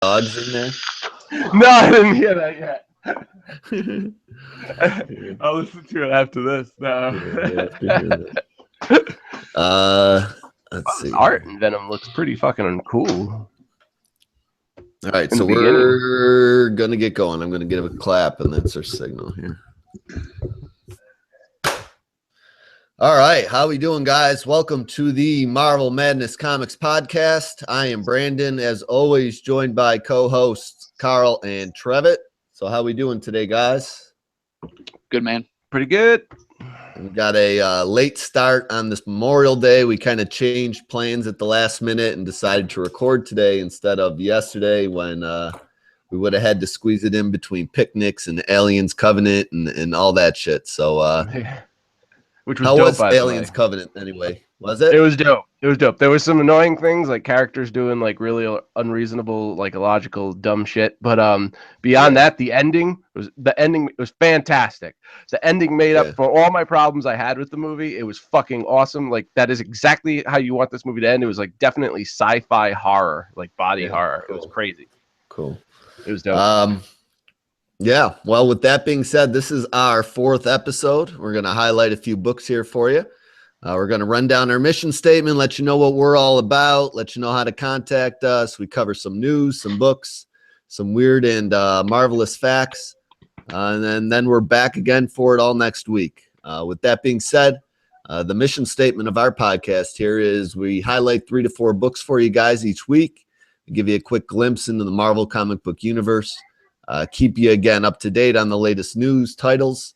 dogs in there? No, I didn't hear that yet. I'll listen to it after this. No. Yeah, have to hear that. Let's see. This art in Venom looks pretty fucking cool. All right, in so the beginning. we're gonna get going. I'm gonna give a clap, and that's our signal here. All right, how we doing, guys? Welcome to the Marvel Madness Comics podcast. I am Brandon, as always, joined by co-hosts Carl and Trevitt. So, how we doing today, guys? Good, man. Pretty good. We got a late start on this Memorial Day. We kind of changed plans at the last minute and decided to record today instead of yesterday when we would have had to squeeze it in between picnics and Aliens Covenant and all that shit. So, Which was how dope, was by the Aliens way. Covenant anyway? Was it? It was dope. It was dope. There was some annoying things, like characters doing like really unreasonable, like illogical, dumb shit. But beyond that, the ending was fantastic. The ending made up for all my problems I had with the movie. It was fucking awesome. Like that is exactly how you want this movie to end. It was like definitely sci-fi horror, like body horror. Cool. It was crazy. Cool. It was dope. Yeah. Well, with that being said, this is our 4th episode. We're going to highlight a few books here for you. We're going to run down our mission statement, let you know what we're all about, let you know how to contact us. We cover some news, some books, some weird and marvelous facts. And then we're back again for it all next week. With that being said, the mission statement of our podcast here is we highlight 3 to 4 books for you guys each week. We give you a quick glimpse into the Marvel comic book universe. Keep you again up to date on the latest news, titles,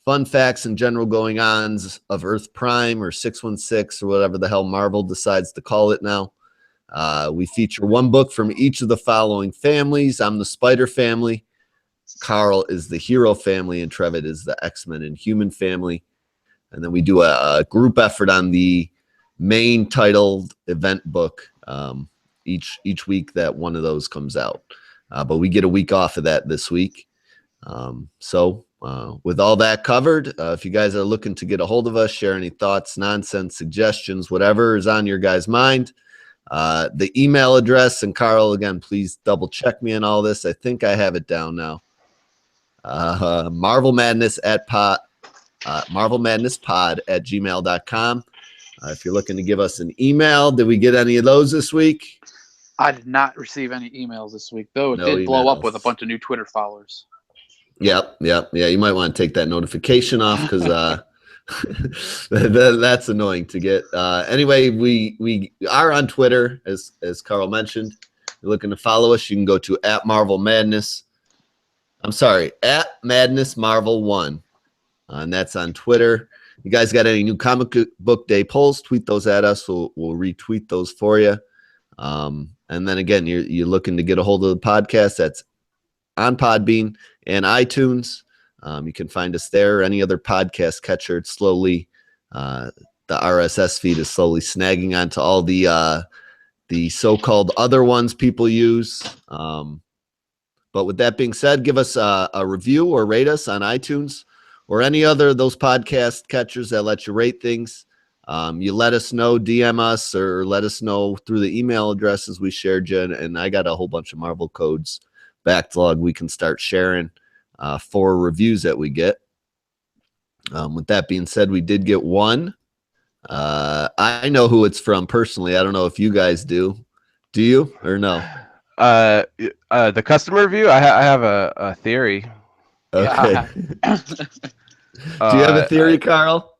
fun facts, and general going-ons of Earth Prime or 616 or whatever the hell Marvel decides to call it now. We feature one book from each of the following families. I'm the Spider family. Carl is the Hero family, and Trevitt is the X-Men and Human family. And then we do a group effort on the main titled event book each week that one of those comes out. But we get a week off of that this week. So with all that covered, if you guys are looking to get a hold of us, share any thoughts, nonsense, suggestions, whatever is on your guys' mind, the email address, and Carl, again, please double check me on all this. I think I have it down now. marvelmadnesspod@gmail.com. If you're looking to give us an email, did we get any of those this week? I did not receive any emails this week, though. It No did blow up emails. with a bunch of new Twitter followers. Yep. Yeah. You might want to take that notification off because that's annoying to get. Anyway, we are on Twitter, as Carl mentioned. If you're looking to follow us, you can go to @MarvelMadness. I'm sorry, @MadnessMarvel1, and that's on Twitter. You guys got any new comic book day polls? Tweet those at us. We'll retweet those for you. And then again, you're looking to get a hold of the podcast. That's on Podbean and iTunes. You can find us there or any other podcast catcher. It's slowly, the RSS feed is slowly snagging onto all the so-called other ones people use. But with that being said, give us a review or rate us on iTunes or any other of those podcast catchers that let you rate things. You let us know, DM us, or let us know through the email addresses we shared you. And I got a whole bunch of Marvel codes backlog we can start sharing for reviews that we get. With that being said, we did get one. I know who it's from personally. I don't know if you guys do. Do you or no? The customer review, I have a theory. Okay. Do you have a theory, Carl?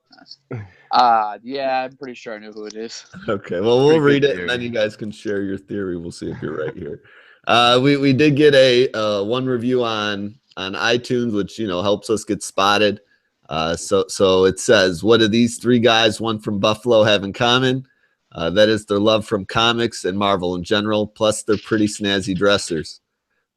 Yeah, I'm pretty sure I know who it is. Okay, well, we'll read it, and then you guys can share your theory. We'll see if you're right here. We did get a one review on iTunes, which helps us get spotted. So it says, what do these 3 guys, one from Buffalo, have in common? That is their love from comics and Marvel in general, plus they're pretty snazzy dressers.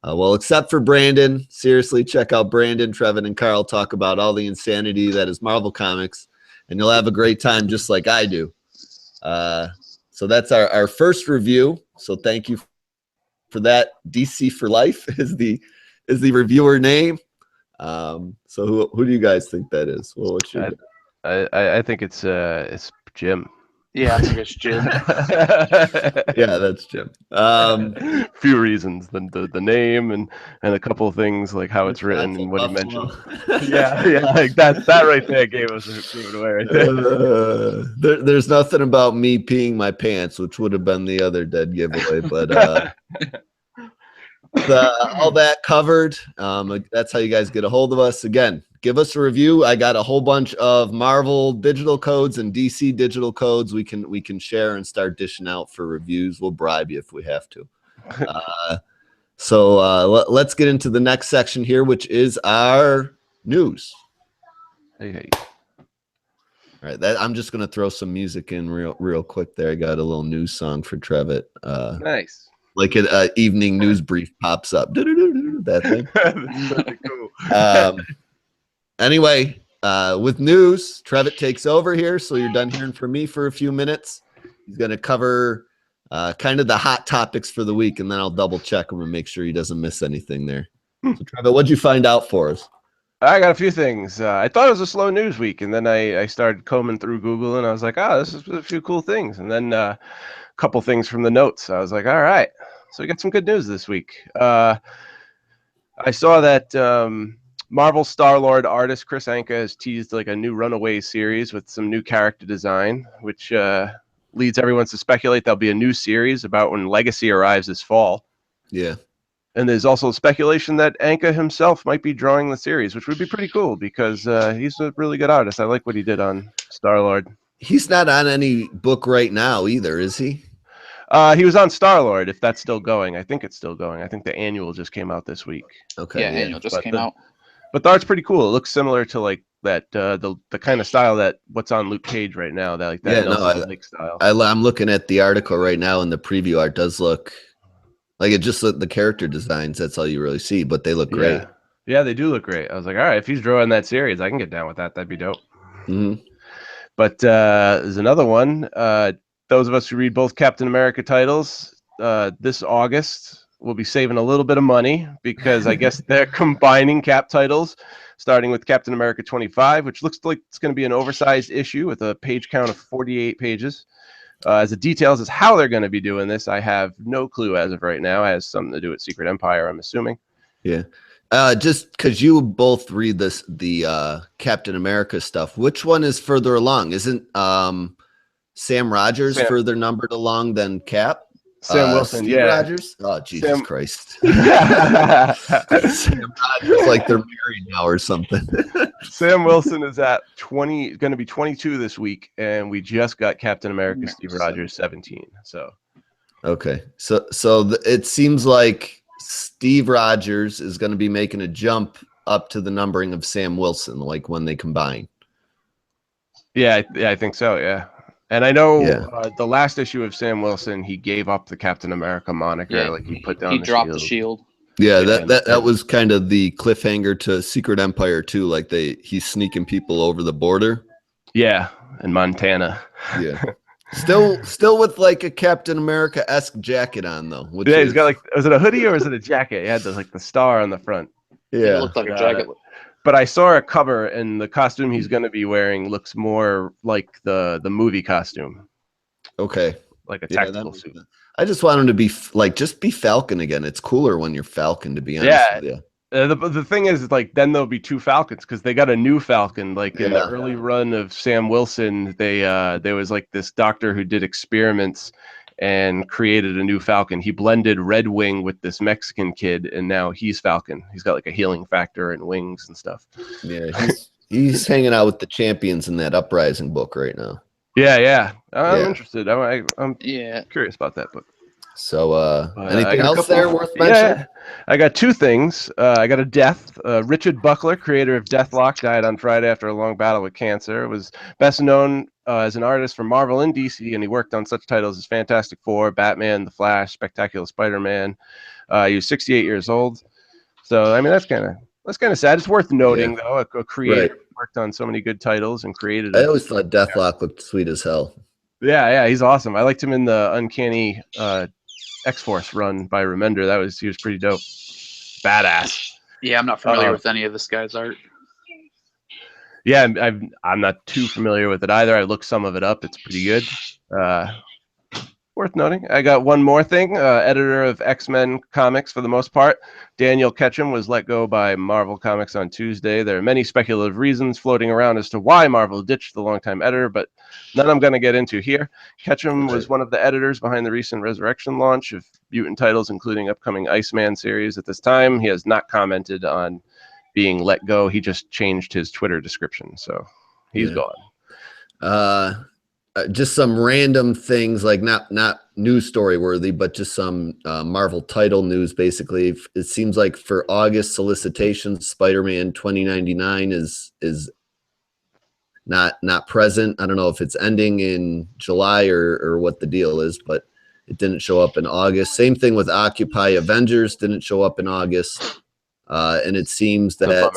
Well, except for Brandon. Seriously, check out Brandon, Trevin, and Carl talk about all the insanity that is Marvel Comics, and you'll have a great time just like I do. So that's our first review. So thank you for that. DC for Life is the reviewer name. So who do you guys think that is? Well, what's your I think it's Jim. Yeah, I think it's Jim. Yeah, that's Jim. Few reasons, the name and a couple of things like how it's written and what he mentioned. Yeah, like that right there gave it away right there. There's nothing about me peeing my pants, which would have been the other dead giveaway, but all that covered. That's how you guys get a hold of us. Again, give us a review. I got a whole bunch of Marvel digital codes and DC digital codes we can share and start dishing out for reviews. We'll bribe you if we have to. So let's get into the next section here, which is our news. Hey. All right, I'm just gonna throw some music in real quick there. I got a little news song for Trevitt. Nice. Like an evening news brief pops up. That thing. That's cool. Anyway, with news, Trevitt takes over here. So you're done hearing from me for a few minutes. He's going to cover kind of the hot topics for the week, and then I'll double check him and make sure he doesn't miss anything there. So Trevitt, what'd you find out for us? I got a few things. I thought it was a slow news week, and then I started combing through Google, and I was like, this is a few cool things. And then a couple things from the notes. I was like, all right. So we got some good news this week. I saw that Marvel Star-Lord artist Chris Anka has teased like a new Runaways series with some new character design, which leads everyone to speculate there'll be a new series about when Legacy arrives this fall. Yeah. And there's also speculation that Anka himself might be drawing the series, which would be pretty cool because he's a really good artist. I like what he did on Star-Lord. He's not on any book right now either, is he? He was on Star-Lord, if that's still going. I think it's still going. I think the annual just came out this week. Okay. Yeah, annual just came out. But the art's pretty cool. It looks similar to like that the kind of style that what's on Luke Cage right now. That like that Lake style. I'm looking at the article right now, and the preview art does look like it. Just the character designs. That's all you really see, but they look great. Yeah, they do look great. I was like, all right, if he's drawing that series, I can get down with that. That'd be dope. Mm-hmm. But there's another one. Those of us who read both Captain America titles this August will be saving a little bit of money because I guess they're combining Cap titles, starting with Captain America 25, which looks like it's going to be an oversized issue with a page count of 48 pages. As the details as how they're going to be doing this, I have no clue as of right now. It has something to do with Secret Empire, I'm assuming. Yeah. Just because you both read the Captain America stuff, which one is further along? Isn't Sam Rogers further numbered along than Cap? Sam Wilson, Steve Rogers? Oh, Jesus Christ. Sam Rogers, like they're married now or something. Sam Wilson is at going to be 22 this week, and we just got Captain America Steve Rogers 17. So, okay. So it seems like Steve Rogers is going to be making a jump up to the numbering of Sam Wilson, like when they combine. Yeah, I think so, yeah. And I know the last issue of Sam Wilson, he gave up the Captain America moniker. Yeah, like he put down he dropped the shield. Yeah, that was kind of the cliffhanger to Secret Empire too. Like he's sneaking people over the border. Yeah, in Montana. Yeah. Still with like a Captain America-esque jacket on though. Yeah, he's got like, was it a hoodie or was it a jacket? He had the star on the front. Yeah, it looked like a jacket. But I saw a cover, and the costume he's going to be wearing looks more like the movie costume. Okay, like a tactical suit. I just want him to be just be Falcon again. It's cooler when you're Falcon, to be honest. Yeah. The thing is, like, then there'll be two Falcons because they got a new Falcon. Like in the early run of Sam Wilson, there was like this doctor who did experiments and created a new Falcon. He blended Red Wing with this Mexican kid, and now he's Falcon. He's got like a healing factor and wings and stuff. Yeah, he's hanging out with the champions in that Uprising book right now. Yeah. I'm interested. I'm curious about that book. So anything else there worth mentioning? Yeah, I got two things. I got a death. Richard Buckler, creator of Deathlock, died on Friday after a long battle with cancer. Was best known as an artist for Marvel and DC, and he worked on such titles as Fantastic Four, Batman, The Flash, Spectacular Spider-Man. He was 68 years old. So I mean that's kind of sad. It's worth noting though. A creator worked on so many good titles and created. I always thought Deathlock looked sweet as hell. Yeah, he's awesome. I liked him in the Uncanny X-Force run by Remender. He was pretty dope. Badass. Yeah, I'm not familiar with any of this guy's art. Yeah, I'm not too familiar with it either. I looked some of it up. It's pretty good. Worth noting. I got one more thing. Editor of X-Men comics for the most part, Daniel Ketchum, was let go by Marvel Comics on Tuesday. There are many speculative reasons floating around as to why Marvel ditched the longtime editor, but none I'm going to get into here. Ketchum was one of the editors behind the recent Resurrection launch of mutant titles, including upcoming Iceman series. At this time, he has not commented on being let go. He just changed his Twitter description, so he's gone. Just some random things, like not news story worthy, but just some Marvel title news. Basically, it seems like for August solicitations, Spider-Man 2099 is not present. I don't know if it's ending in July or what the deal is, but it didn't show up in August. Same thing with Occupy Avengers, didn't show up in August. And it seems that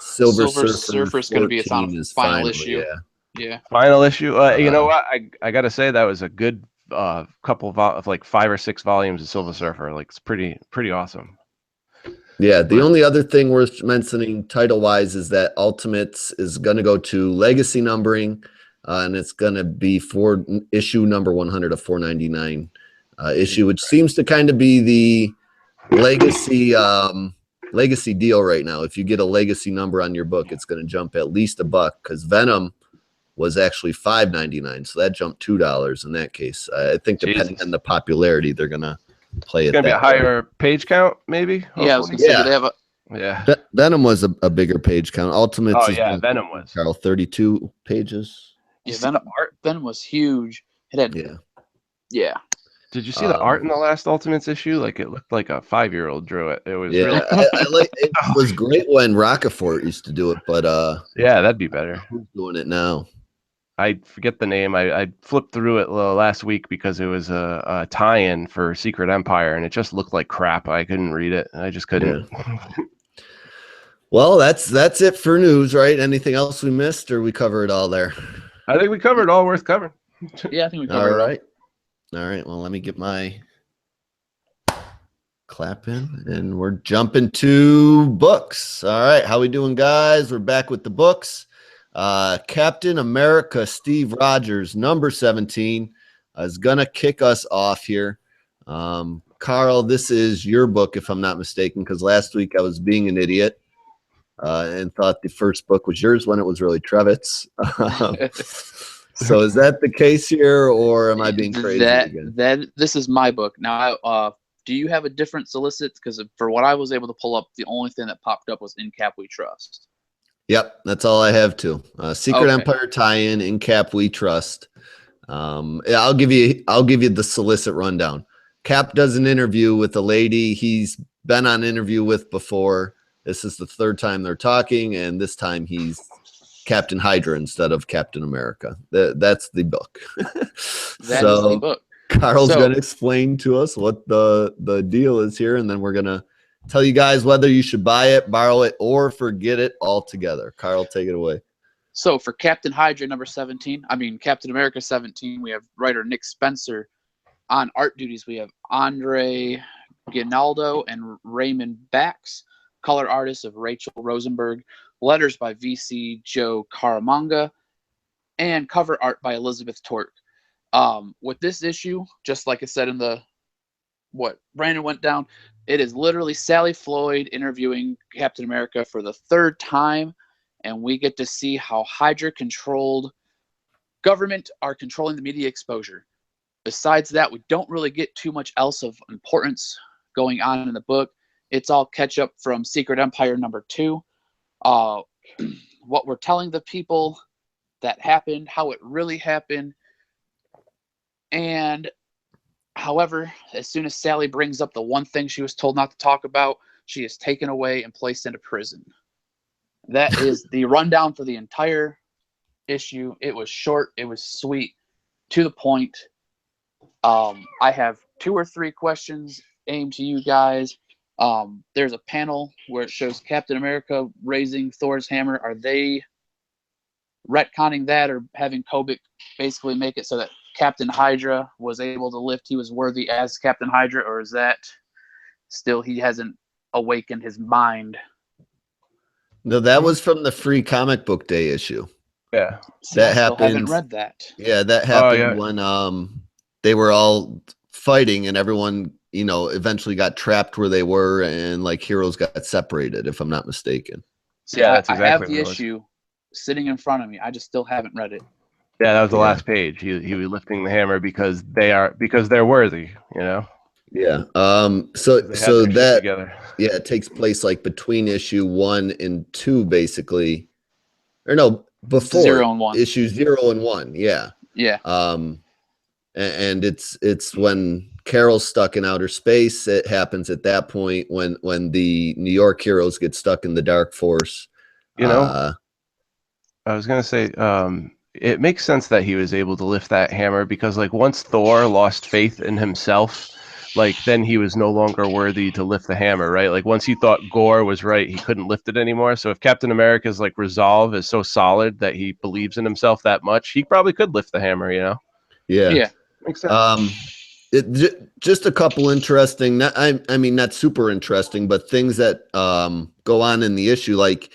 Silver Surfer is going to be its final issue. Yeah. Final issue. You know what? I gotta say that was a good couple of like 5 or 6 volumes of Silver Surfer. Like, it's pretty awesome. Yeah. The only other thing worth mentioning title wise is that Ultimates is going to go to legacy numbering, and it's going to be for issue number 100 of 499 issue, which seems to kind of be the legacy deal right now. If you get a legacy number on your book, it's going to jump at least $1, because Venom was actually $5.99, so that jumped $2 in that case. I think depending on the popularity, they're gonna play it. It's gonna be a higher page count, maybe. Hopefully. Yeah, I was gonna say they have a. Yeah, Venom was a bigger page count. Ultimates. Oh yeah, Venom was. Carl, 32 pages. Yeah, Venom was huge. It had. Yeah. Did you see the art in the last Ultimates issue? Like, it looked like a 5-year-old drew it. It was really. It was great when Rocafort used to do it, but yeah, that'd be better. Who's doing it now? I forget the name. I flipped through it last week because it was a tie-in for Secret Empire, and it just looked like crap. I couldn't read it. I just couldn't. Yeah. Well, that's it for news, right? Anything else we missed, or we covered all there? I think we covered all worth covering. Yeah, I think we covered all right. All right. Well, let me get my clap in, and we're jumping to books. All right. How we doing, guys? We're back with the books. Captain America Steve Rogers, number 17, is gonna kick us off here. Carl, this is your book, if I'm not mistaken, because last week I was being an idiot and thought the first book was yours when it was really Trevitt's. So is that the case here, or am I being crazy again? This is my book. Now, do you have a different solicit? Because for what I was able to pull up, the only thing that popped up was In Cap We Trust. Yep, that's all I have too. Secret Empire tie-in, In Cap We Trust. I'll give you the solicit rundown. Cap does an interview with a lady he's been on interview with before. This is the third time they're talking, and this time he's Captain Hydra instead of Captain America. That's the book. That is the book. Carl's going to explain to us what the deal is here, and then we're going to tell you guys whether you should buy it, borrow it, or forget it altogether. Carl, take it away. So for Captain Hydra number 17, Captain America 17, we have writer Nick Spencer. On art duties, we have Andre Ginaldo and Raymond Bax. Color artists of Rachel Rosenberg. Letters by VC Joe Caramanga. And cover art by Elizabeth Tork. With this issue, just like I said in what Brandon went down, it is literally Sally Floyd interviewing Captain America for the third time, and we get to see how Hydra-controlled government are controlling the media exposure. Besides that, we don't really get too much else of importance going on in the book. It's all catch up from Secret Empire number 2. What we're telling the people that happened, how it really happened, and however, as soon as Sally brings up the one thing she was told not to talk about, she is taken away and placed into prison. That is the rundown for the entire issue. It was short. It was sweet, to the point. I have 2 or 3 questions aimed to you guys. There's a panel where it shows Captain America raising Thor's hammer. Are they retconning that, or having Kobik basically make it so that Captain Hydra was able to lift, he was worthy as Captain Hydra, or is that still he hasn't awakened his mind? No, that was from the free comic book day issue. Yeah. See, I That still haven't happens- read that. Yeah, that Oh, happened yeah. when they were all fighting and everyone, eventually got trapped where they were and like heroes got separated, if I'm not mistaken. See, Yeah, that's I have exactly the what it was. issue sitting in front of me. I just still haven't read it. Yeah, that was the Yeah. last page. He was lifting the hammer because they're worthy, Yeah. They have So their shit that together. yeah, it takes place like between issue 1 and 2, basically. Or no, before 0 and 1. issue 0 and 1. Yeah. Yeah. And it's when Carol's stuck in outer space. It happens at that point when the New York heroes get stuck in the Dark Force. I was gonna say, it makes sense that he was able to lift that hammer because, like, once Thor lost faith in himself, like, then he was no longer worthy to lift the hammer, right? Like, once he thought Gore was right, he couldn't lift it anymore. So if Captain America's like resolve is so solid that he believes in himself that much, he probably could lift the hammer. Yeah. Yeah. Makes sense. Just a couple interesting, I mean, not super interesting, but things that go on in the issue. Like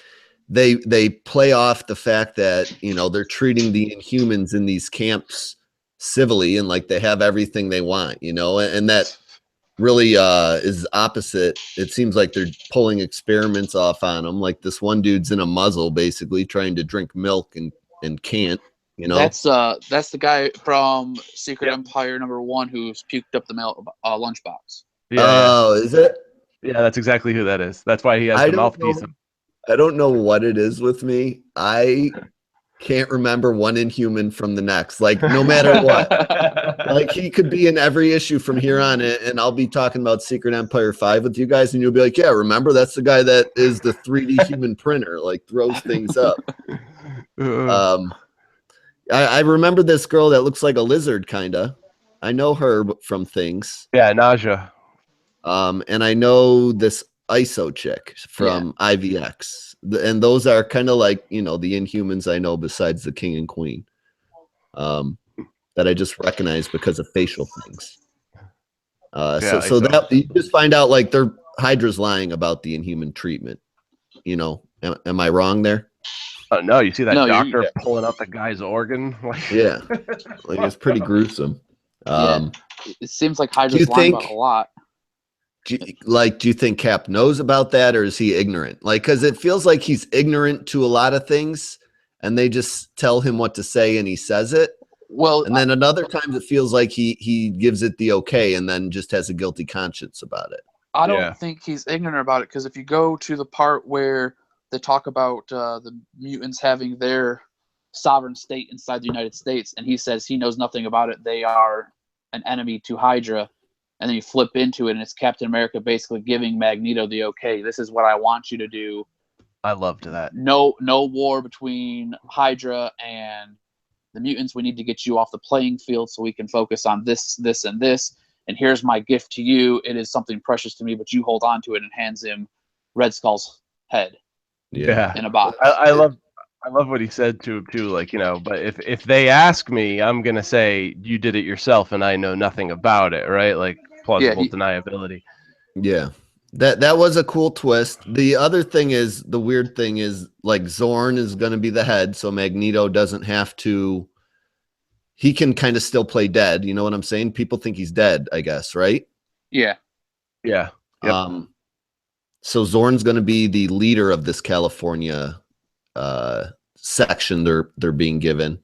they play off the fact that, they're treating the Inhumans in these camps civilly and like they have everything they want, and that really is opposite. It seems like they're pulling experiments off on them. Like this one dude's in a muzzle, basically trying to drink milk and can't, That's the guy from Secret Yep. Empire #1 who's puked up the lunchbox. Yeah, Oh, is it? yeah, that's exactly who that is. That's why he has I the don't mouthpiece. know. I don't know what it is with me. I can't remember one Inhuman from the next. Like no matter what. Like he could be in every issue from here on, and I'll be talking about Secret Empire 5 with you guys, and you'll be like, "Yeah, remember that's the guy that is the 3D human printer, like throws things up." I remember this girl that looks like a lizard, kinda. I know her from things. Yeah, Nausea. And I know this ISO chick from IVX, and those are kind of like the Inhumans I know besides the King and Queen. That I just recognize because of facial things. So that you just find out like Hydra's lying about the Inhuman treatment. Am I wrong there? No, you see that No, doctor pulling out the guy's organ? Yeah, like it's pretty gruesome. It seems like Hydra's lying about a lot. Do you think Cap knows about that, or is he ignorant? Like, because it feels like he's ignorant to a lot of things, and they just tell him what to say, and he says it. Well, And then another times it feels like he gives it the okay, and then just has a guilty conscience about it. I don't think he's ignorant about it because if you go to the part where they talk about the mutants having their sovereign state inside the United States, and he says he knows nothing about it, they are an enemy to Hydra, and then you flip into it, and it's Captain America basically giving Magneto the okay. This is what I want you to do. I loved that. No war between Hydra and the mutants. We need to get you off the playing field so we can focus on this, this, and this. And here's my gift to you. It is something precious to me, but you hold on to it, and hands him Red Skull's head Yeah. in a box. I love what he said to him too. Like, but if they ask me, I'm gonna say you did it yourself, and I know nothing about it, right? Like plausible deniability. Yeah. That was a cool twist. The other thing is, the weird thing is, like Zorn is going to be the head, so Magneto doesn't have to. He can kind of still play dead. You know what I'm saying? People think he's dead, I guess, right? Yeah. Yeah. Yep. So Zorn's going to be the leader of this California section they're being given,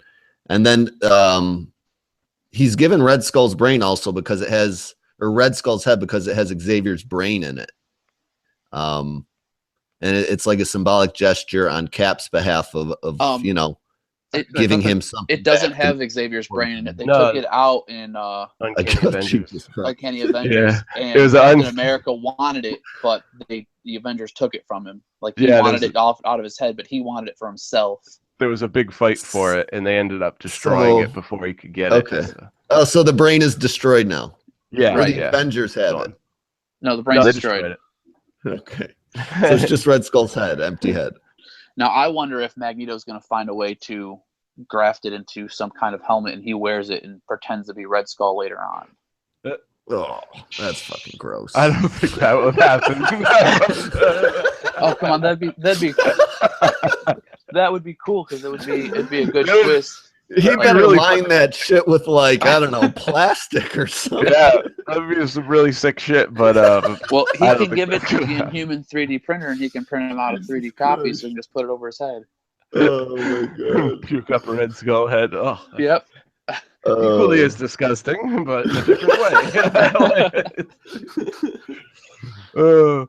and then he's given Red Skull's brain also because it has, or Red Skull's head because it has Xavier's brain in it. And it's like a symbolic gesture on Cap's behalf of giving him something. It doesn't back. have Xavier's brain in it. They No. took it out in Uncanny Avengers. Jesus Christ. Uncanny Avengers. Yeah. And It was Captain America wanted it, but the Avengers took it from him. Like he wanted it out of his head, but he wanted it for himself. There was a big fight for it, and they ended up destroying it before he could get it. Okay. So the brain is destroyed now. Yeah, Or right. the Yeah. Avengers have it. No, the brain's they destroyed. it. Okay. So it's just Red Skull's head, empty head. Now I wonder if Magneto's going to find a way to graft it into some kind of helmet, and he wears it and pretends to be Red Skull later on. Oh, that's fucking gross. I don't think that would happen. Oh come on, that'd be That would be cool because it'd be a good Dude. twist. He That'd be better really line that shit with like, I don't know, plastic or something. Yeah, that'd be some really sick shit. But Well, he I don't can think give it that's to gonna the happen. Inhuman 3D printer, and he can print him out a 3D copy, so he can just put it over his head. Oh my god. Puke up her red skull head. Oh, Yep. equally Oh. as disgusting, but in a different way.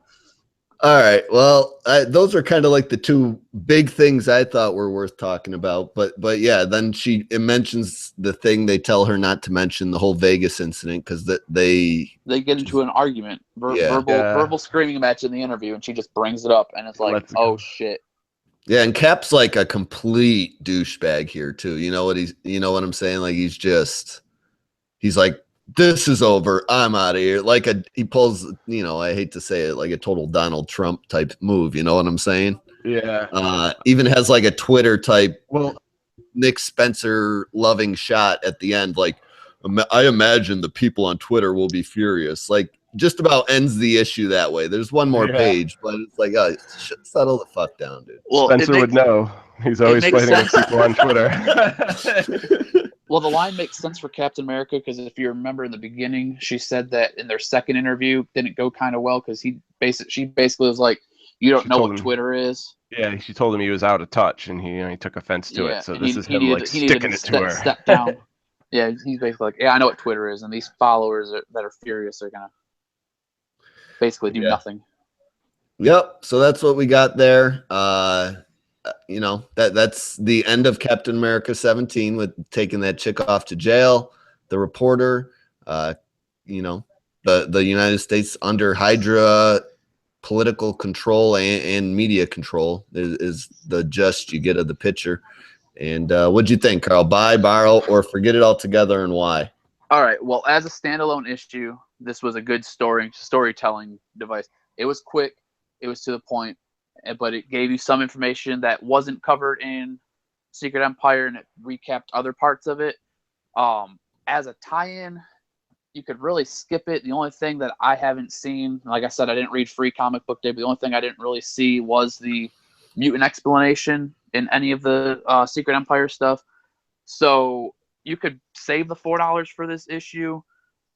All right. Well, those are kind of like the two big things I thought were worth talking about. But yeah, then it mentions the thing they tell her not to mention, the whole Vegas incident, because they get into an argument, Yeah. verbal screaming match in the interview, and she just brings it up, and it's like, Let's oh go. shit. Yeah, and Cap's like a complete douchebag here too. You know what I'm saying? Like he's like, this is over. I'm out of here. Like he pulls, I hate to say it, like a total Donald Trump type move. You know what I'm saying? Yeah. Even has like a Twitter type Well, Nick Spencer loving shot at the end. Like, I imagine the people on Twitter will be furious. Like, just about ends the issue that way. There's one more Yeah. page, but it's like, settle the fuck down, dude. Well, Spencer would know. He's always makes fighting with sense. people on Twitter. Well, the line makes sense for Captain America because if you remember in the beginning, she said that in their second interview didn't go kind of well because she basically was like, "You don't She know told what him- Twitter is." Yeah, she told him he was out of touch, and he took offense to it. So and this is he him needed, like he needed sticking to it to her. step down. Yeah, he's basically like, "Yeah, I know what Twitter is," and these followers that are furious are gonna basically do Yeah. nothing. Yep. So that's what we got there. That's the end of Captain America 17 with taking that chick off to jail. The reporter, the United States under Hydra political control and media control is the gist you get of the picture. And what'd you think, Carl? Buy, borrow, or forget it altogether, and why? All right. Well, as a standalone issue, this was a good storytelling device. It was quick. It was to the point, but it gave you some information that wasn't covered in Secret Empire, and it recapped other parts of it. As a tie-in, you could really skip it. The only thing that I haven't seen, like I said, I didn't read Free Comic Book Day, but the only thing I didn't really see was the mutant explanation in any of the Secret Empire stuff. So you could save the $4 for this issue.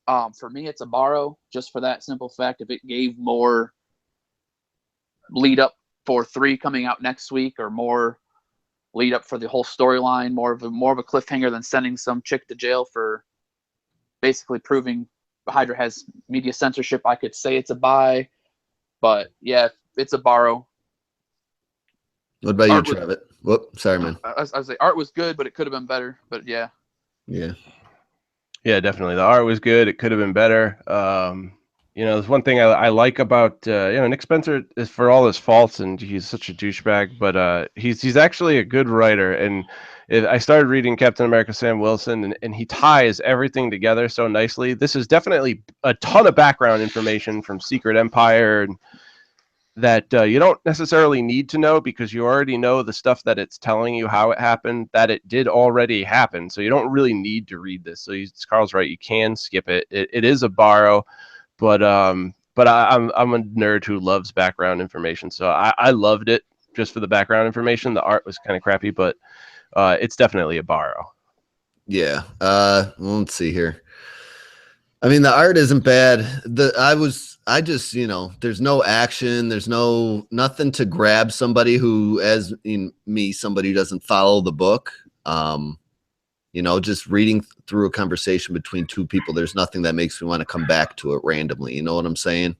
For me, it's a borrow, just for that simple fact. If it gave more lead up for 3 coming out next week, or more lead up for the whole storyline, more of a cliffhanger than sending some chick to jail for basically proving Hydra has media censorship, I could say it's a buy. But yeah, it's a borrow. What about you, Art was- Travis? Whoop, sorry, man. I was say art was good, but it could have been better. But yeah. Yeah. Yeah, definitely. The art was good. It could have been better. There's one thing I like about Nick Spencer is, for all his faults, and he's such a douchebag, but he's actually a good writer. And I started reading Captain America Sam Wilson, and he ties everything together so nicely. This is definitely a ton of background information from Secret Empire and that you don't necessarily need to know, because you already know the stuff that it's telling you, how it happened, that it did already happen. So you don't really need to read this. So Carl's right. You can skip it. It is a borrow, but I'm a nerd who loves background information. So I loved it just for the background information. The art was kind of crappy, but it's definitely a borrow. Yeah. Let's see here. I mean, the art isn't bad. I just, there's no action. There's nothing to grab somebody who, as in me, somebody who doesn't follow the book. Just reading through a conversation between two people, there's nothing that makes me want to come back to it randomly. You know what I'm saying?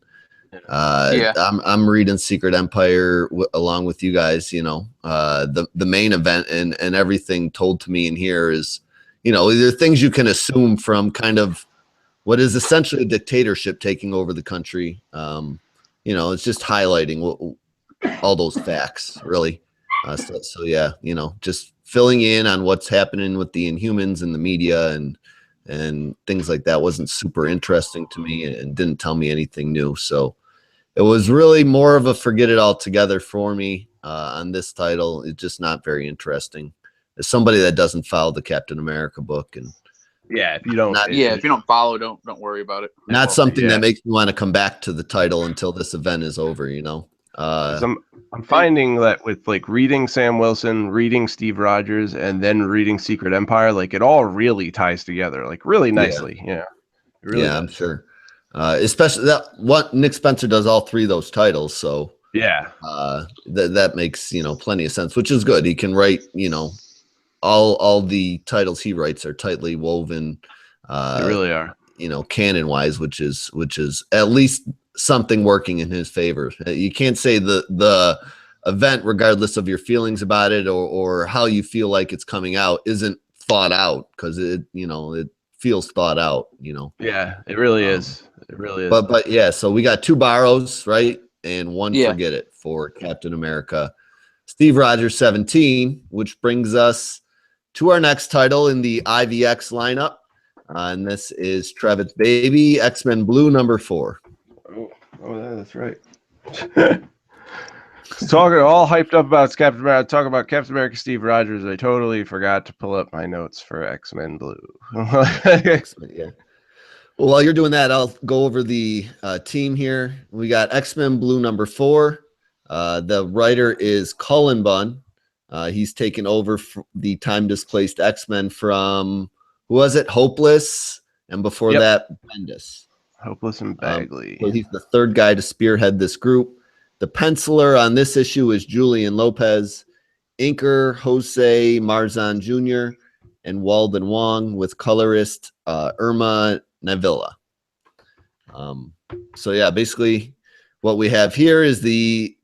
Yeah. I'm reading Secret Empire along with you guys. The main event and everything told to me in here is, there are things you can assume from kind of what is essentially a dictatorship taking over the country. It's just highlighting all those facts, really. So yeah, just filling in on what's happening with the Inhumans and the media and things like that wasn't super interesting to me and didn't tell me anything new. So it was really more of a forget it altogether for me on this title. It's just not very interesting. As somebody that doesn't follow the Captain America book, and Yeah, if you don't. If you don't follow, don't worry about it. not something yeah. that makes me want to come back to the title until this event is over. 'Cause I'm I'm finding that with like reading Sam Wilson, reading Steve Rogers, and then reading Secret Empire, like it all really ties together, like really nicely. Yeah, it really I'm does. sure. Especially that what Nick Spencer does all three of those titles, so Yeah, that makes plenty of sense, which is good. He can write all the titles he writes are tightly woven. they really are. Canon wise, which is at least something working in his favor. You can't say the event, regardless of your feelings about it or how you feel like it's coming out, isn't thought out, because it feels thought out. Yeah, it really is. It really is. But yeah, so we got 2 borrows, right, and 1 Yeah. forget it for Captain America, Steve Rogers 17, which brings us to our next title in the IVX lineup. And this is Trevitt's baby, X-Men Blue #4. Oh, yeah, that's right. Talking all hyped up about Captain America, talking about Captain America, Steve Rogers. I totally forgot to pull up my notes for X-Men Blue. Yeah. Well, while you're doing that, I'll go over the team here. We got X-Men Blue #4. The writer is Cullen Bunn. He's taken over the time-displaced X-Men from, who was it? Hopeless, and before that, Bendis. Hopeless and Bagley. So he's the third guy to spearhead this group. The penciler on this issue is Julian Lopez, inker Jose Marzan Jr., and Walden Wong, with colorist Irma Navilla. So yeah, basically what we have here is the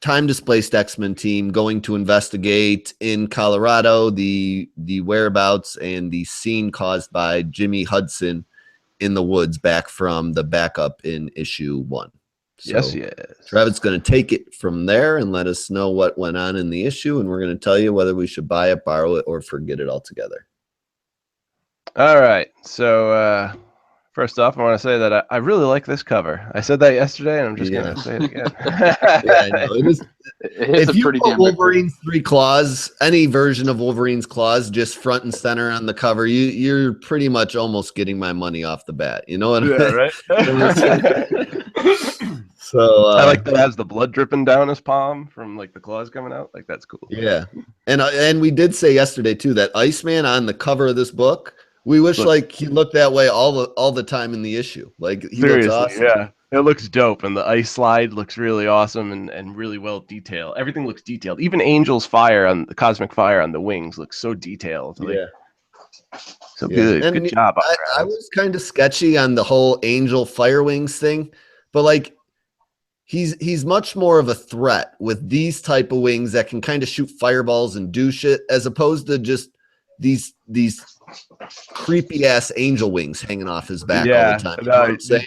time-displaced X-Men team going to investigate in Colorado the whereabouts and the scene caused by Jimmy Hudson in the woods back from the backup in issue 1. So Yes. Trevitt's going to take it from there and let us know what went on in the issue, and we're going to tell you whether we should buy it, borrow it, or forget it altogether. All right. So first off, I want to say that I really like this cover. I said that yesterday, and I'm just going to say it again. Yeah, I know. It is. It's If a you pretty put damn good Wolverine's 3 claws, any version of Wolverine's claws, just front and center on the cover, you're pretty much almost getting my money off the bat. You know what I mean? Right. So I like that it has the blood dripping down his palm from like the claws coming out. Like that's cool. Yeah, and we did say yesterday too that Iceman on the cover of this book, we wish like he looked that way all the time in the issue. Like he Seriously, looks awesome. yeah. It looks dope, and the ice slide looks really awesome and really well detailed. Everything looks detailed. Even Angel's fire on the cosmic fire on the wings looks so detailed. Like, so good. And good job. I was kind of sketchy on the whole Angel fire wings thing, but like he's much more of a threat with these type of wings that can kind of shoot fireballs and do shit, as opposed to just these creepy ass angel wings hanging off his back all the time. You know what I'm saying?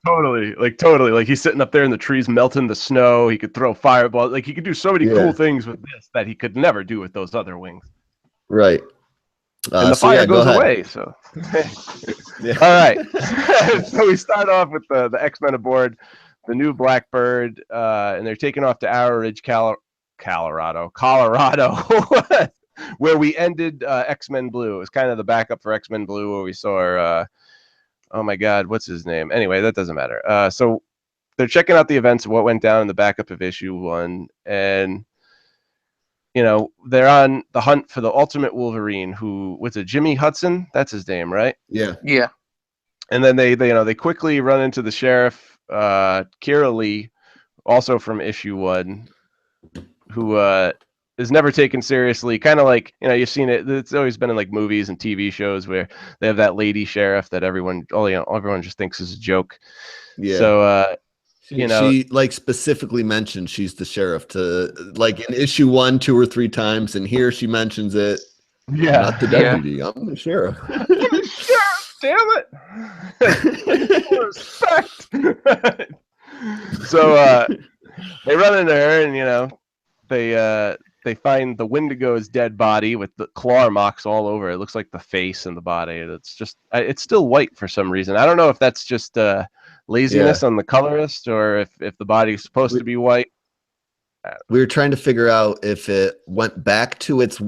Totally. Like he's sitting up there in the trees melting the snow. He could throw fireballs. Like he could do so many cool things with this that he could never do with those other wings. Right. And the fire goes away. So, Yeah. all right. So we start off with the X-Men aboard the new Blackbird, and they're taking off to Arrow Ridge, Colorado, where we ended X-Men Blue. It was kind of the backup for X-Men Blue, where we saw oh my God, what's his name? Anyway, that doesn't matter. So they're checking out the events of what went down in the backup of issue 1, and they're on the hunt for the Ultimate Wolverine, who was it, Jimmy Hudson? That's his name, right? Yeah. Yeah. And then they quickly run into the sheriff, Kira Lee, also from issue 1, who is never taken seriously. Kind of like, you've seen it. It's always been in like movies and TV shows where they have that lady sheriff that everyone just thinks is a joke. Yeah. So she like specifically mentioned she's the sheriff to like in issue 1 2 or 3 times, and here she mentions it. Yeah. Not the deputy. I'm the sheriff. Sheriff, damn it. Respect. So they run into her, and they find the Wendigo's dead body with the claw marks all over. It looks like the face and the body. It's still white for some reason. I don't know if that's just laziness on the colorist, or if the body is supposed to be white. We were trying to figure out if it went back to its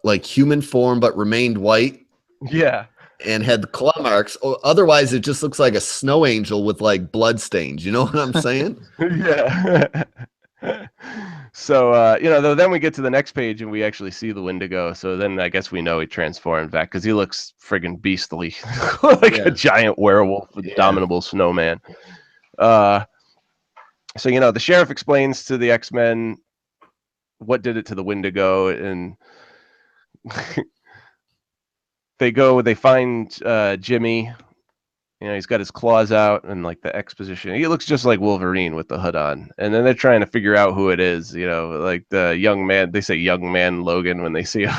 like human form but remained white. Yeah. And had the claw marks. Otherwise, it just looks like a snow angel with like blood stains. You know what I'm saying? Yeah. So then we get to the next page and we actually see the Wendigo. So then I guess we know he transformed back because he looks friggin' beastly, like Yeah. a giant werewolf with Yeah. dominable snowman. So the sheriff explains to the X-Men what did it to the Wendigo, and they find Jimmy. He's got his claws out and like the exposition. He looks just like Wolverine with the hood on. And then they're trying to figure out who it is, like the young man. They say young man Logan when they see him.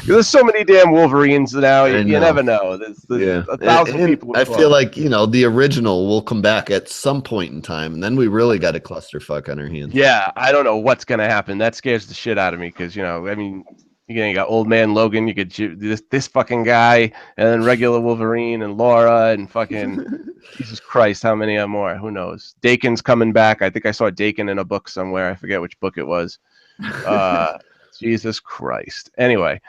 There's so many damn Wolverines now. I You know. never know. There's Yeah. 1,000 And people. With I feel claws. like, the original will come back at some point in time, and then we really got a clusterfuck on our hands. Yeah, I don't know what's gonna happen. That scares the shit out of me because I mean, you got old man Logan, you get this fucking guy, and then regular Wolverine and Laura and fucking Jesus Christ, how many more? Who knows? Dakin's coming back. I think I saw Dakin in a book somewhere. I forget which book it was. Jesus Christ. Anyway,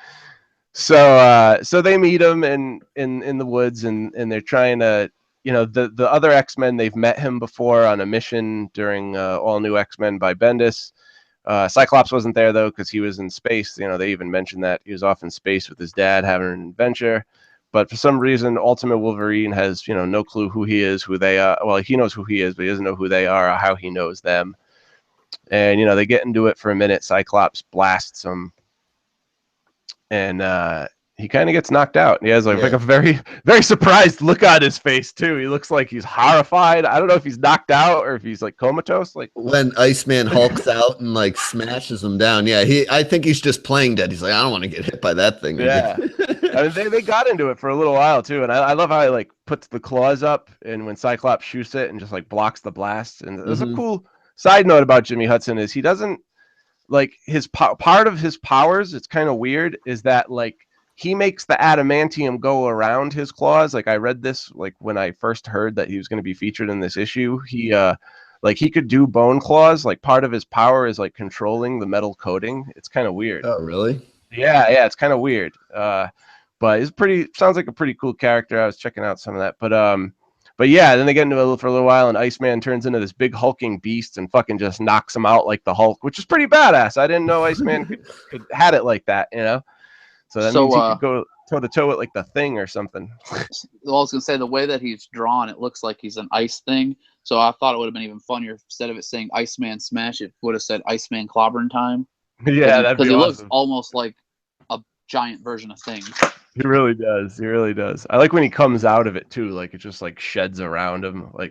so they meet him in the woods, and they're trying to. The other X-Men, they've met him before on a mission during All New X-Men by Bendis. Cyclops wasn't there though because he was in space. They even mentioned that he was off in space with his dad having an adventure. But for some reason, Ultimate Wolverine has no clue who he is, who they are. Well, he knows who he is, but he doesn't know who they are or how he knows them. And they get into it for a minute. Cyclops blasts him, and he kind of gets knocked out. He has like a very, very surprised look on his face too. He looks like he's horrified. I don't know if he's knocked out or if he's like comatose. Like when Iceman hulks out and like smashes him down. Yeah, I think he's just playing dead. He's like, I don't want to get hit by that thing. Yeah. I mean, they got into it for a little while too, and I love how he like puts the claws up, and when Cyclops shoots it and just like blocks the blast. And there's a cool side note about Jimmy Hudson is he doesn't like his part of his powers. It's kind of weird is that like he makes the adamantium go around his claws. Like I read this like when I first heard that he was going to be featured in this issue. He like he could do bone claws. Like part of his power is like controlling the metal coating. It's kind of weird. Oh, really? Yeah, it's kind of weird. But it's sounds like a pretty cool character. I was checking out some of that. But yeah, then they get into it for a little while, and Iceman turns into this big hulking beast and fucking just knocks him out like the Hulk, which is pretty badass. I didn't know Iceman could had it like that, So that means he could go toe to toe with like the Thing or something. Well, I was gonna say the way that he's drawn, it looks like he's an ice thing. So I thought it would have been even funnier instead of it saying Iceman Smash, it would have said Iceman Clobbering Time. Yeah, that'd be he awesome. looks almost like a giant version of Thing. He really does. He really does. I like when he comes out of it too. Like it just like sheds around him. Like,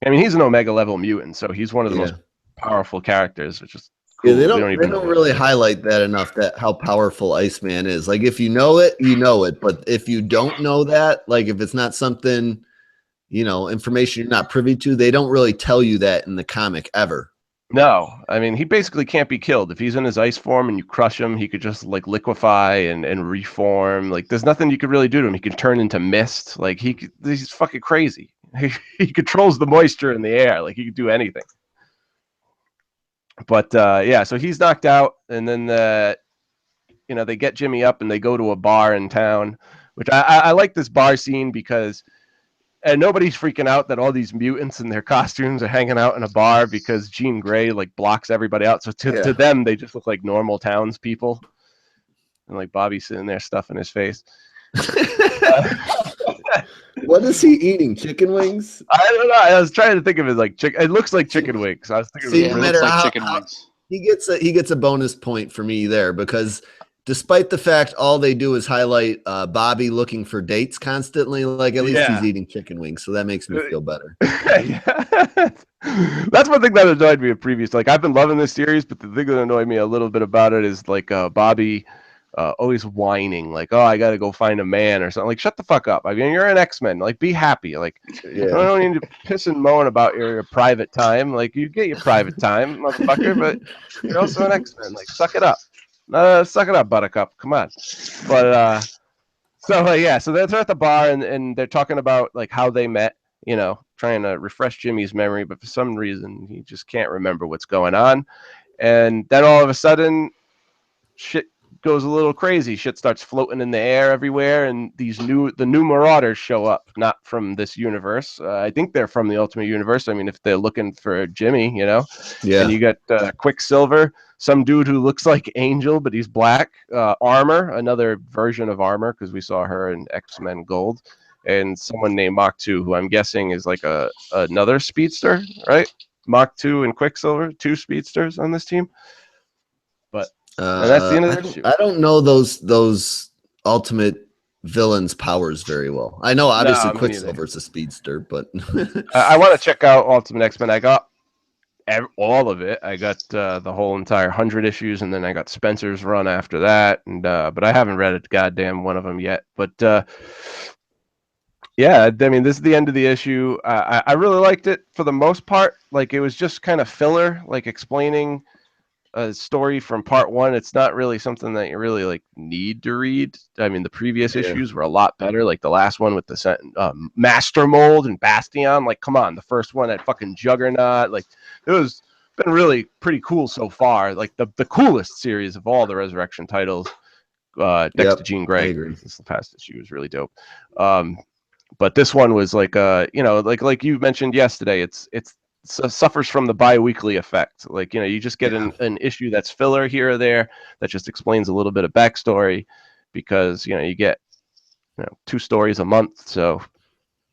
I mean, he's an Omega level mutant, so he's one of the most powerful characters, which is cool. Yeah, they don't really highlight that enough. That how powerful Iceman is. Like if you know it, you know it. But if you don't know that, like if it's not something, information you're not privy to, they don't really tell you that in the comic ever. No, I mean he basically can't be killed. If he's in his ice form and you crush him, he could just like liquefy and reform. Like there's nothing you could really do to him. He can turn into mist. Like he's fucking crazy. He controls the moisture in the air. Like he could do anything. But yeah, so he's knocked out, and then they get Jimmy up and they go to a bar in town, which I like this bar scene because. And nobody's freaking out that all these mutants in their costumes are hanging out in a bar because Jean Grey like blocks everybody out. So to them, they just look like normal townspeople. And like Bobby's sitting there stuffing his face. What is he eating? Chicken wings? I don't know. I was trying to think of it like chicken. It looks like chicken wings. I was thinking it looks like chicken wings. He gets a bonus point for me there because despite the fact all they do is highlight Bobby looking for dates constantly, like at least he's eating chicken wings, so that makes me feel better. That's one thing that annoyed me at previous. Like I've been loving this series, but the thing that annoyed me a little bit about it is like Bobby always whining, like, "Oh, I got to go find a man" or something. Like, shut the fuck up. I mean, you're an X-Men. Like, be happy. Like, I don't need to piss and moan about your private time. Like, you get your private time, motherfucker, but you're also an X-Men. Like, suck it up. Suck it up, Buttercup. Come on. But so they're at the bar and they're talking about like how they met, trying to refresh Jimmy's memory, but for some reason he just can't remember what's going on. And then all of a sudden shit goes a little crazy. Shit starts floating in the air everywhere, and the new Marauders show up, not from this universe. I think they're from the Ultimate Universe. I mean, if they're looking for Jimmy, you know. Yeah. And you got Quicksilver, some dude who looks like Angel, but he's black. Armor, another version of Armor, because we saw her in X-Men Gold. And someone named Mach 2, who I'm guessing is like another speedster, right? Mach 2 and Quicksilver, 2 speedsters on this team. But and that's the end of the issue. I don't know those ultimate villains' powers very well. I know obviously Quicksilver's a speedster, but I want to check out Ultimate X-Men. I got all of it. I got the whole entire 100 issues, and then I got Spencer's run after that. And but I haven't read a goddamn one of them yet. But yeah, I mean, this is the end of the issue. I really liked it for the most part. Like, it was just kind of filler, like explaining a story from part 1. It's not really something that you really like need to read. I mean, the previous issues were a lot better. Like the last one with the Master Mold and Bastion. Like, come on, the first one had fucking Juggernaut. Like, it was been really pretty cool so far. Like the coolest series of all the Resurrection titles. Next to Jean Grey. This past issue was really dope. But this one was like, you know, like you mentioned yesterday, it suffers from the bi-weekly effect. Like, you know, you just get an issue that's filler here or there that just explains a little bit of backstory, because, you know, you get 2 stories a month. So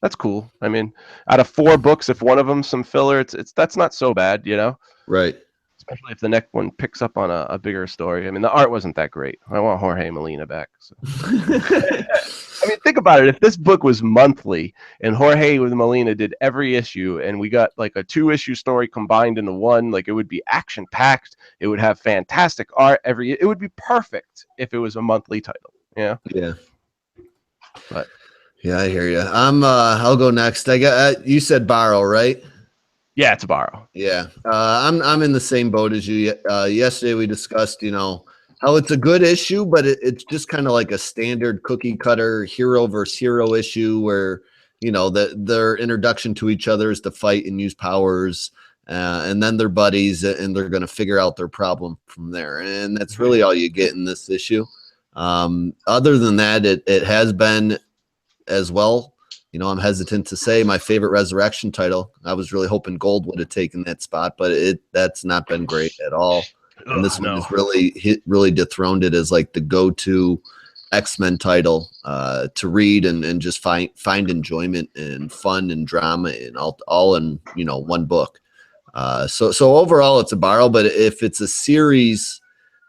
that's cool. I mean, out of 4 books, if one of them's some filler, that's not so bad, you know? Right. Especially if the next one picks up on a bigger story. I mean, the art wasn't that great. I want Jorge Molina back. So. I mean, think about it. If this book was monthly and Jorge with Molina did every issue, and we got like a 2-issue story combined into one, like, it would be action-packed. It would have fantastic art it would be perfect if it was a monthly title. Yeah. Yeah. But yeah, I hear you. I'll go next. I got you said borrow, right? yeah, it's a borrow. Yeah. I'm in the same boat as you. Yesterday we discussed, you know, how it's a good issue, but it's just kind of like a standard cookie cutter hero versus hero issue where, you know, their introduction to each other is to fight and use powers, and then they're buddies, and they're going to figure out their problem from there. And that's really all you get in this issue. Other than that, it has been as well. You know, I'm hesitant to say my favorite Resurrection title. I was really hoping Gold would have taken that spot, but that's not been great at all. And this one has really dethroned it as like the go-to X-Men title to read and just find enjoyment and fun and drama and all in, you know, one book. So overall it's a borrow, but if it's a series,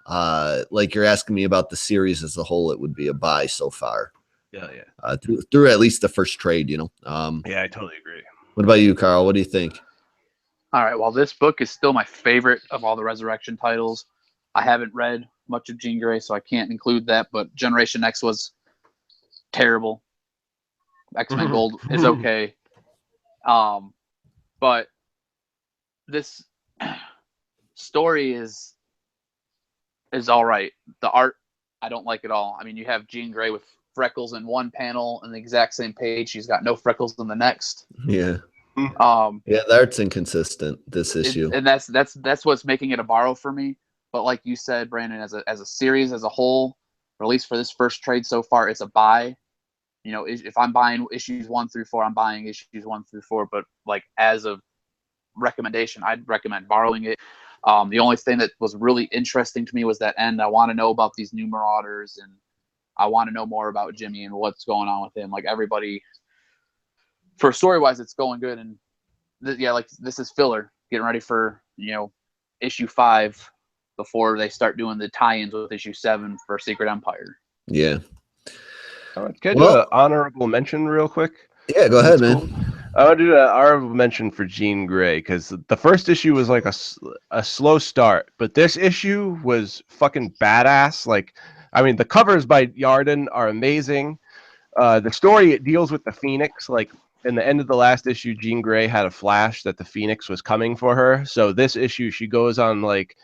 like you're asking me about the series as a whole, it would be a buy so far. Yeah. Through at least the first trade, you know. Yeah, I totally agree. What about you, Carl? What do you think? All right. Well, this book is still my favorite of all the Resurrection titles. I haven't read much of Jean Grey, so I can't include that. But Generation X was terrible. X-Men Gold is okay. But this story is all right. The art, I don't like at all. I mean, you have Jean Grey with freckles in one panel and the exact same page. She's got no freckles in the next. Yeah. Yeah, the art's inconsistent this issue. And that's what's making it a borrow for me. But like you said, Brandon, as a series as a whole, or at least for this first trade so far, it's a buy. You know, if I'm buying issues 1 through 4, I'm buying issues 1 through 4. But like as a recommendation, I'd recommend borrowing it. The only thing that was really interesting to me was that end. I want to know about these new Marauders, and I want to know more about Jimmy and what's going on with him. Like everybody, for story-wise, it's going good. And like this is filler, getting ready for, you know, issue 5 before they start doing the tie-ins with issue 7 for Secret Empire. Yeah. Can I do an honorable mention real quick? Yeah, go ahead, man. Cool. I want to do an honorable mention for Jean Grey, because the first issue was like a slow start, but this issue was fucking badass. Like, I mean, the covers by Yarden are amazing. The story, it deals with the Phoenix. Like, in the end of the last issue, Jean Grey had a flash that the Phoenix was coming for her. So this issue, she goes on like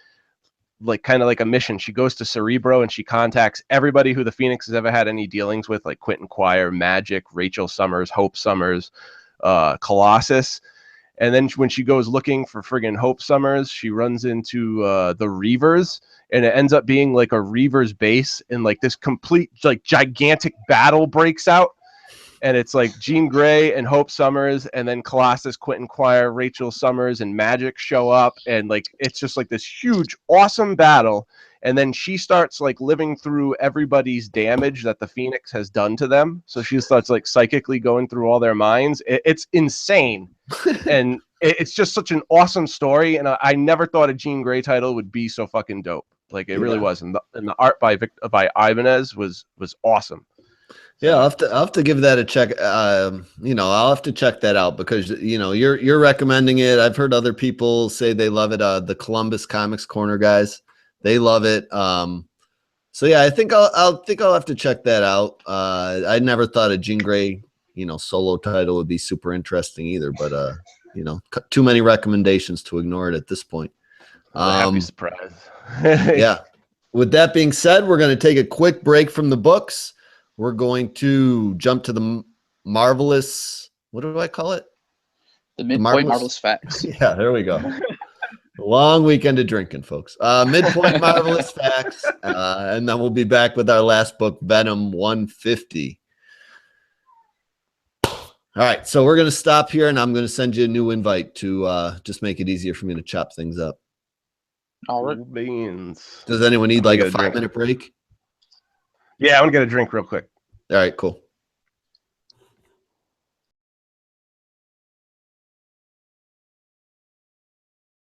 kind of like a mission. She goes to Cerebro and she contacts everybody who the Phoenix has ever had any dealings with, like Quentin Quire, Magic, Rachel Summers, Hope Summers, Colossus. And then when she goes looking for friggin' Hope Summers, she runs into the Reavers, and it ends up being like a Reavers base, and like this complete like gigantic battle breaks out. And it's like Jean Grey and Hope Summers, and then Colossus, Quentin Quire, Rachel Summers, and Magic show up, and like it's just like this huge, awesome battle. And then she starts like living through everybody's damage that the Phoenix has done to them. So she starts like psychically going through all their minds. It's insane, and it's just such an awesome story. And I never thought a Jean Grey title would be so fucking dope. Like it really was. And the art by Ibanez was awesome. Yeah, I'll have to give that a check. You know, I'll have to check that out because you know you're recommending it. I've heard other people say they love it. The Columbus Comics Corner guys, they love it. So yeah, I think I'll have to check that out. I never thought a Jean Grey, you know, solo title would be super interesting either. But you know, too many recommendations to ignore it at this point. Happy surprise. Yeah. With that being said, we're going to take a quick break from the books. We're going to jump to the marvelous, what do I call it? The Midpoint Marvelous Facts. Yeah, there we go. Long weekend of drinking, folks. Midpoint Marvelous Facts. And then we'll be back with our last book, Venom 150. All right, so we're going to stop here, and I'm going to send you a new invite to just make it easier for me to chop things up. All right. Cool beans. Does anyone need like a 5-minute break? Yeah, I'm going to get a drink real quick. All right, cool.